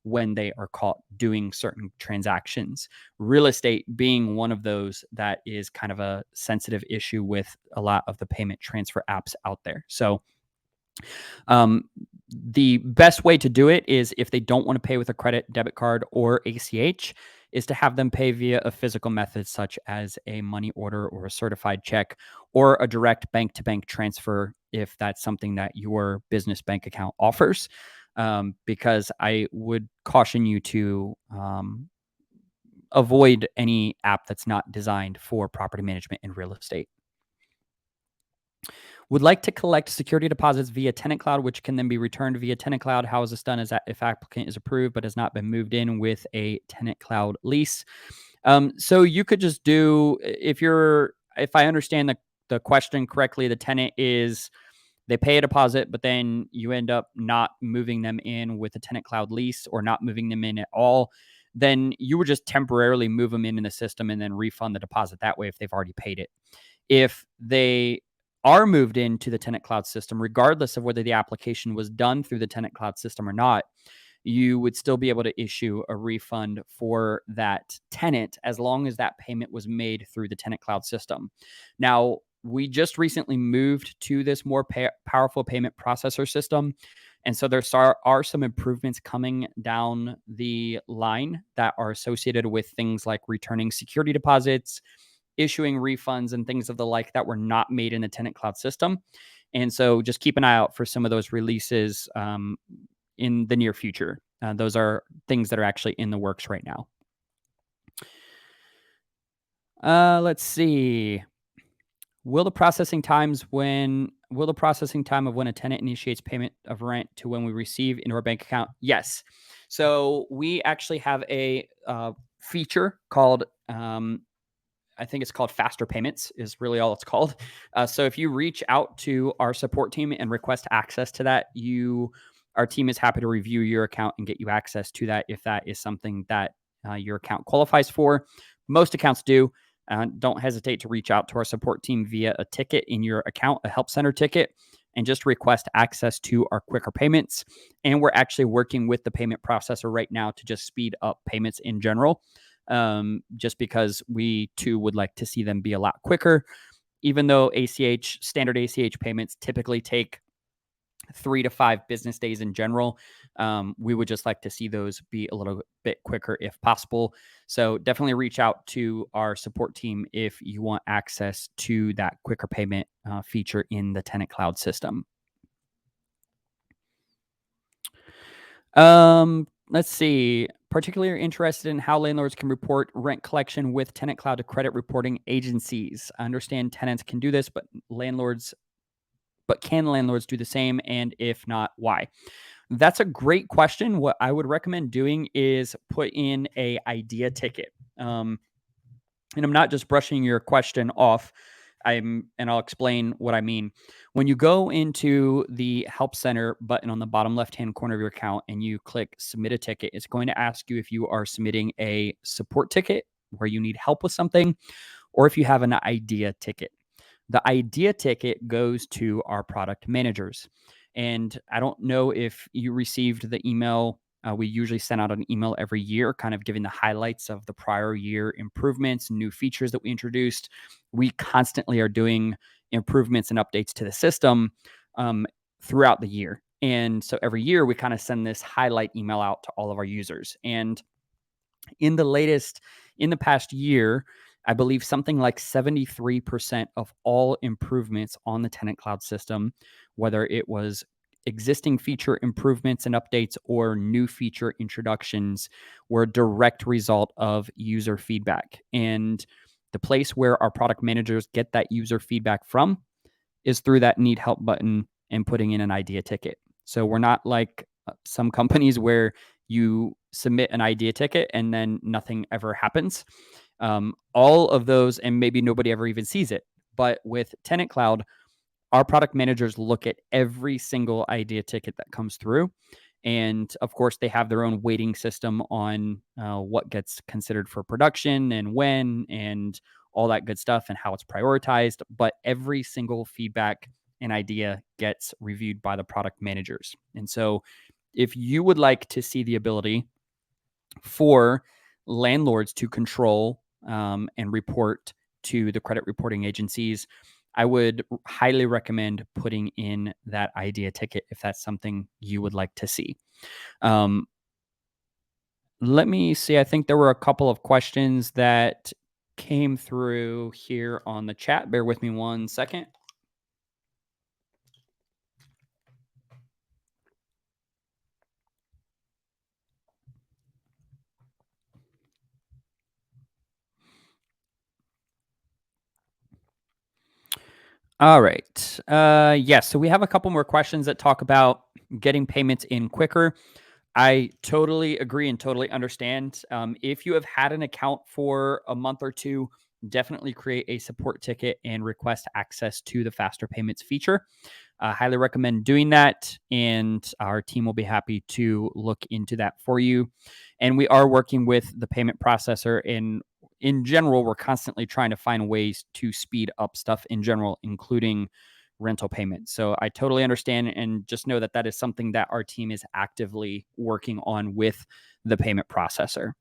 when they are caught doing certain transactions. Real estate being one of those that is kind of a sensitive issue with a lot of the payment transfer apps out there. So the best way to do it is, if they don't want to pay with a credit, debit card, or ACH, is to have them pay via a physical method such as a money order or a certified check or a direct bank-to-bank transfer if that's something that your business bank account offers. Because I would caution you to avoid any app that's not designed for property management and real estate. Would like to collect security deposits via TenantCloud, which can then be returned via TenantCloud. How is this done? Is that if applicant is approved but has not been moved in with a TenantCloud lease? So you could just do, if I understand the question correctly, the tenant is, they pay a deposit, but then you end up not moving them in with a TenantCloud lease or not moving them in at all, then you would just temporarily move them in the system and then refund the deposit that way if they've already paid it. If they are moved into the TenantCloud system, regardless of whether the application was done through the TenantCloud system or not, you would still be able to issue a refund for that tenant as long as that payment was made through the TenantCloud system. Now, we just recently moved to this more powerful payment processor system. And so there are some improvements coming down the line that are associated with things like returning security deposits, issuing refunds, and things of the like that were not made in the TenantCloud system. And so just keep an eye out for some of those releases in the near future. Those are things that are actually in the works right now. Let's see. Will the processing time of when a tenant initiates payment of rent to when we receive into our bank account? Yes. So we actually have a feature called, I think it's called faster payments is really all it's called. So if you reach out to our support team and request access to that, our team is happy to review your account and get you access to that if that is something that your account qualifies for. Most accounts do. Don't hesitate to reach out to our support team via a ticket in your account, a help center ticket, and just request access to our quicker payments. And we're actually working with the payment processor right now to just speed up payments in general. just because we too would like to see them be a lot quicker. Even though standard ACH payments typically take 3 to 5 business days in general, we would just like to see those be a little bit quicker if possible. So definitely reach out to our support team if you want access to that quicker payment feature in the TenantCloud system. Let's see. Particularly interested in how landlords can report rent collection with TenantCloud to credit reporting agencies. I understand tenants can do this, but can landlords do the same? And if not, why? That's a great question. What I would recommend doing is put in a idea ticket. And I'm not just brushing your question off. I'll explain what I mean. When you go into the help center button on the bottom left-hand corner of your account and you click submit a ticket, it's going to ask you if you are submitting a support ticket where you need help with something, or if you have an idea ticket. The idea ticket goes to our product managers. And I don't know if you received the email. We usually send out an email every year, kind of giving the highlights of the prior year improvements, new features that we introduced. We constantly are doing improvements and updates to the system throughout the year. And so every year we kind of send this highlight email out to all of our users. And in the past year, I believe something like 73% of all improvements on the TenantCloud system, whether it was existing feature improvements and updates or new feature introductions, were a direct result of user feedback. And the place where our product managers get that user feedback from is through that need help button and putting in an idea ticket. So we're not like some companies where you submit an idea ticket and then nothing ever happens. All of those, and maybe nobody ever even sees it. But with TenantCloud, our product managers look at every single idea ticket that comes through. And of course, they have their own weighting system on what gets considered for production and when, and all that good stuff, and how it's prioritized. But every single feedback and idea gets reviewed by the product managers. And so if you would like to see the ability for landlords to control and report to the credit reporting agencies, I would highly recommend putting in that idea ticket if that's something you would like to see. Let me see. I think there were a couple of questions that came through here on the chat. Bear with me one second. All right. Yes. So we have a couple more questions that talk about getting payments in quicker. I totally agree and totally understand. If you have had an account for a month or two, definitely create a support ticket and request access to the faster payments feature. Highly recommend doing that, and our team will be happy to look into that for you. And we are working with the payment processor, and in general, we're constantly trying to find ways to speed up stuff in general, including rental payments. So I totally understand, and just know that that is something that our team is actively working on with the payment processor.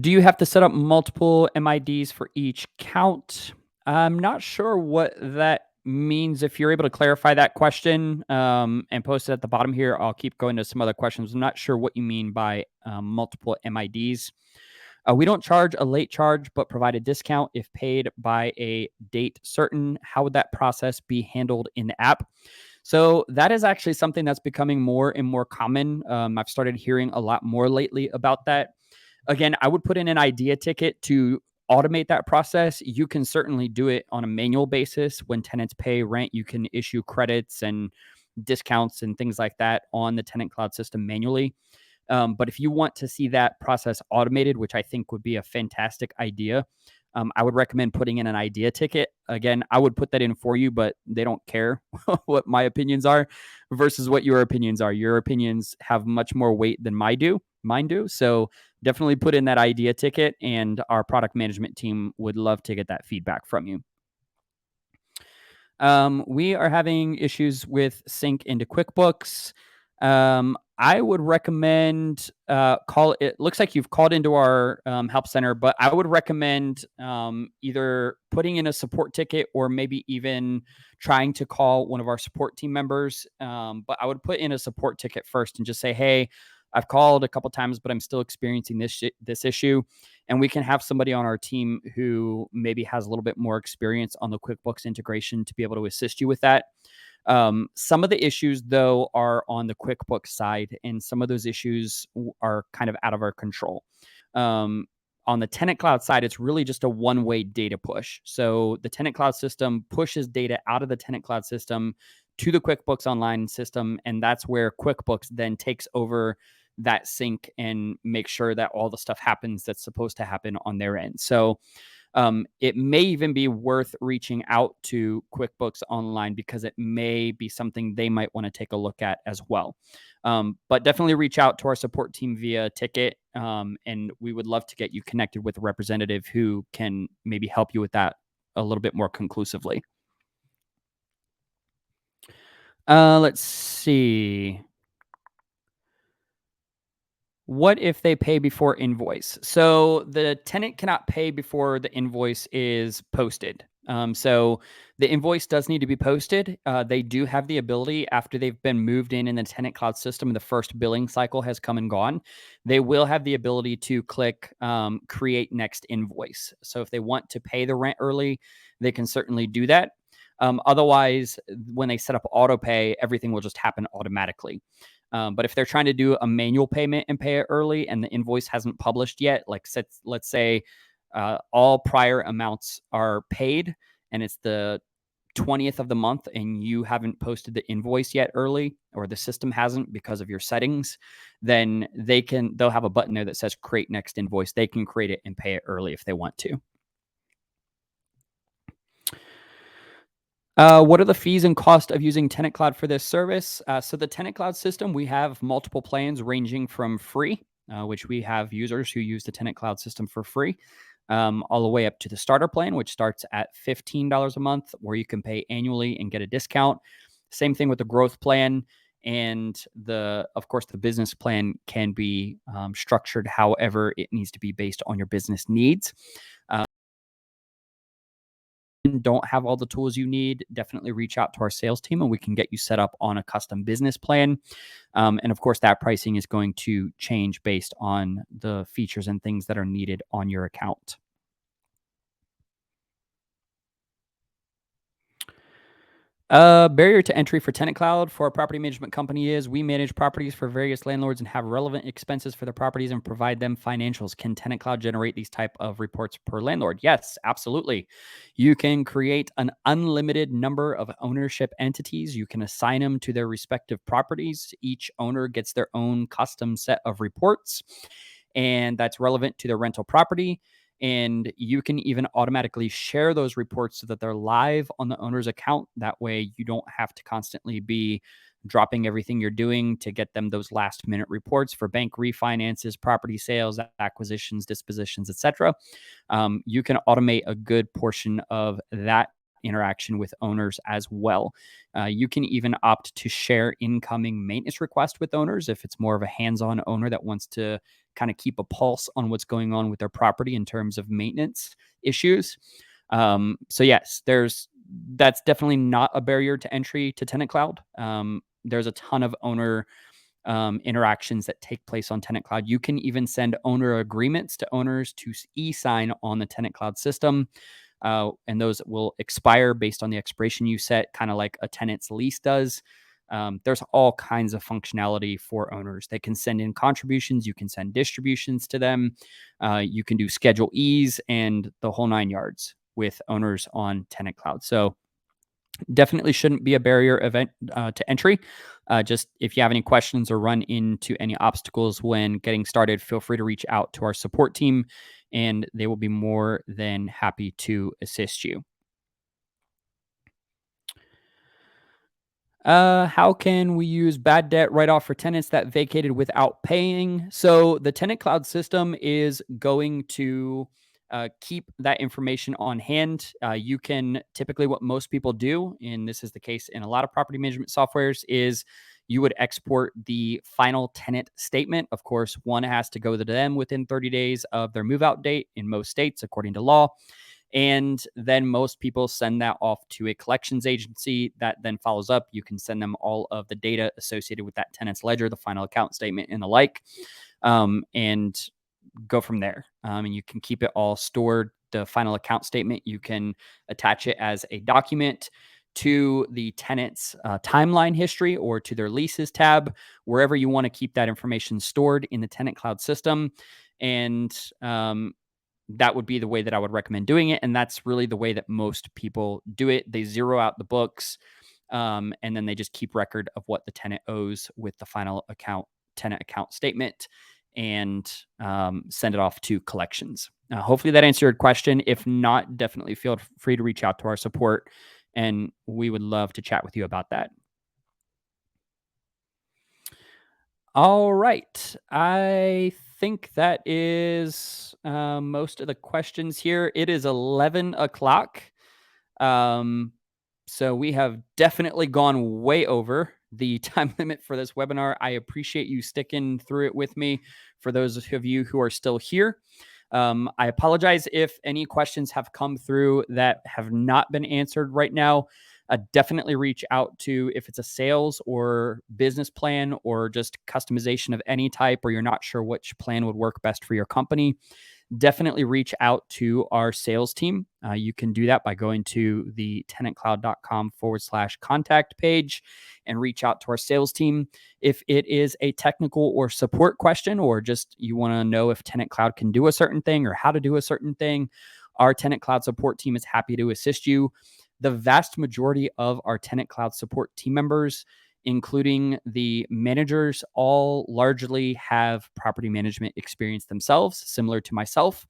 Do you have to set up multiple MIDs for each count? I'm not sure what that means. If you're able to clarify that question and post it at the bottom here, I'll keep going to some other questions. I'm not sure what you mean by multiple MIDs. We don't charge a late charge, but provide a discount if paid by a date certain. How would that process be handled in the app? So that is actually something that's becoming more and more common. I've started hearing a lot more lately about that. Again, I would put in an idea ticket to automate that process. You can certainly do it on a manual basis. When tenants pay rent, you can issue credits and discounts and things like that on the TenantCloud system manually. But if you want to see that process automated, which I think would be a fantastic idea, I would recommend putting in an idea ticket. Again, I would put that in for you, but they don't care what my opinions are versus what your opinions are. Your opinions have much more weight than mine do. So definitely put in that idea ticket, and our product management team would love to get that feedback from you. We are having issues with sync into QuickBooks. I would recommend call. It looks like you've called into our help center, but I would recommend either putting in a support ticket or maybe even trying to call one of our support team members. But I would put in a support ticket first and just say, "Hey, I've called a couple times, but I'm still experiencing this issue," and we can have somebody on our team who maybe has a little bit more experience on the QuickBooks integration to be able to assist you with that. Some of the issues, though, are on the QuickBooks side, and some of those issues are kind of out of our control. Um, on the TenantCloud side, it's really just a one-way data push. So the TenantCloud system pushes data out of the TenantCloud system to the QuickBooks Online system, and that's where QuickBooks then takes over that sync and make sure that all the stuff happens that's supposed to happen on their end. So it may even be worth reaching out to QuickBooks Online because it may be something they might want to take a look at as well. But definitely reach out to our support team via ticket, and we would love to get you connected with a representative who can maybe help you with that a little bit more conclusively. Let's see. What if they pay before invoice? So the tenant cannot pay before the invoice is posted. So the invoice does need to be posted. They do have the ability after they've been moved in the tenant cloud system, the first billing cycle has come and gone. They will have the ability to click create next invoice. So if they want to pay the rent early, they can certainly do that. Otherwise, when they set up auto pay, everything will just happen automatically. But if they're trying to do a manual payment and pay it early and the invoice hasn't published yet, like let's say all prior amounts are paid and it's the 20th of the month and you haven't posted the invoice yet early or the system hasn't because of your settings, then they'll have a button there that says create next invoice. They can create it and pay it early if they want to. What are the fees and cost of using TenantCloud for this service? So the TenantCloud system, we have multiple plans ranging from free, which we have users who use the TenantCloud system for free, all the way up to the starter plan, which starts at $15 a month, where you can pay annually and get a discount. Same thing with the growth plan, and of course the business plan can be structured however it needs to be based on your business needs. Don't have all the tools you need, definitely reach out to our sales team and we can get you set up on a custom business plan. And of course, that pricing is going to change based on the features and things that are needed on your account. Barrier to entry for TenantCloud for a property management company is we manage properties for various landlords and have relevant expenses for the properties and provide them financials. Can TenantCloud generate these type of reports per landlord? Yes, absolutely. You can create an unlimited number of ownership entities. You can assign them to their respective properties. Each owner gets their own custom set of reports, and that's relevant to their rental property. And you can even automatically share those reports so that they're live on the owner's account. That way, you don't have to constantly be dropping everything you're doing to get them those last minute reports for bank refinances, property sales, acquisitions, dispositions, etc. You can automate a good portion of that interaction with owners as well. You can even opt to share incoming maintenance requests with owners if it's more of a hands-on owner that wants to kind of keep a pulse on what's going on with their property in terms of maintenance issues. So yes, that's definitely not a barrier to entry to TenantCloud. There's a ton of owner interactions that take place on TenantCloud. You can even send owner agreements to owners to e-sign on the TenantCloud system. And those will expire based on the expiration you set, kind of like a tenant's lease does. There's all kinds of functionality for owners. They can send in contributions, you can send distributions to them, you can do Schedule E's and the whole nine yards with owners on TenantCloud. So definitely shouldn't be a barrier event to entry. Just if you have any questions or run into any obstacles when getting started, feel free to reach out to our support team and they will be more than happy to assist you. How can we use bad debt write off for tenants that vacated without paying? So the tenant cloud system is going to keep that information on hand. You can typically what most people do, and this is the case in a lot of property management softwares, is you would export the final tenant statement. Of course, one has to go to them within 30 days of their move out date in most states, according to law. And then most people send that off to a collections agency that then follows up. You can send them all of the data associated with that tenant's ledger, the final account statement, and the like, and go from there. And you can keep it all stored. The final account statement, you can attach it as a document to the tenant's timeline history or to their leases tab, wherever you want to keep that information stored in the TenantCloud system. And that would be the way that I would recommend doing it. And that's really the way that most people do it. They zero out the books, and then they just keep record of what the tenant owes with the final tenant account statement, and send it off to collections. Hopefully that answered your question. If not, definitely feel free to reach out to our support, and we would love to chat with you about that. All right. I think that is most of the questions here. It is 11 o'clock. Um, so we have definitely gone way over the time limit for this webinar. I appreciate you sticking through it with me. For those of you who are still here, I apologize if any questions have come through that have not been answered right now. Definitely reach out to, if it's a sales or business plan or just customization of any type, or you're not sure which plan would work best for your company, definitely reach out to our sales team. You can do that by going to the tenantcloud.com/contact page and reach out to our sales team. If it is a technical or support question, or just you want to know if TenantCloud can do a certain thing or how to do a certain thing, our TenantCloud support team is happy to assist you. The vast majority of our TenantCloud support team members, including the managers, all largely have property management experience themselves, similar to myself.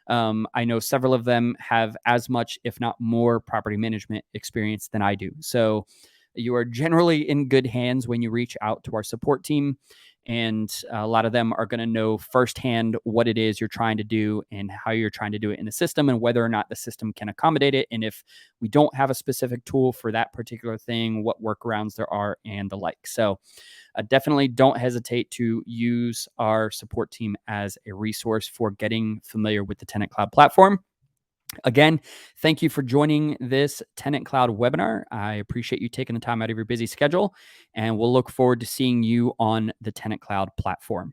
I know several of them have as much, if not more, property management experience than I do. So you are generally in good hands when you reach out to our support team. And a lot of them are going to know firsthand what it is you're trying to do and how you're trying to do it in the system, and whether or not the system can accommodate it. And if we don't have a specific tool for that particular thing, what workarounds there are and the like. So definitely don't hesitate to use our support team as a resource for getting familiar with the TenantCloud platform. Again, thank you for joining this TenantCloud webinar. I appreciate you taking the time out of your busy schedule, and we'll look forward to seeing you on the TenantCloud platform.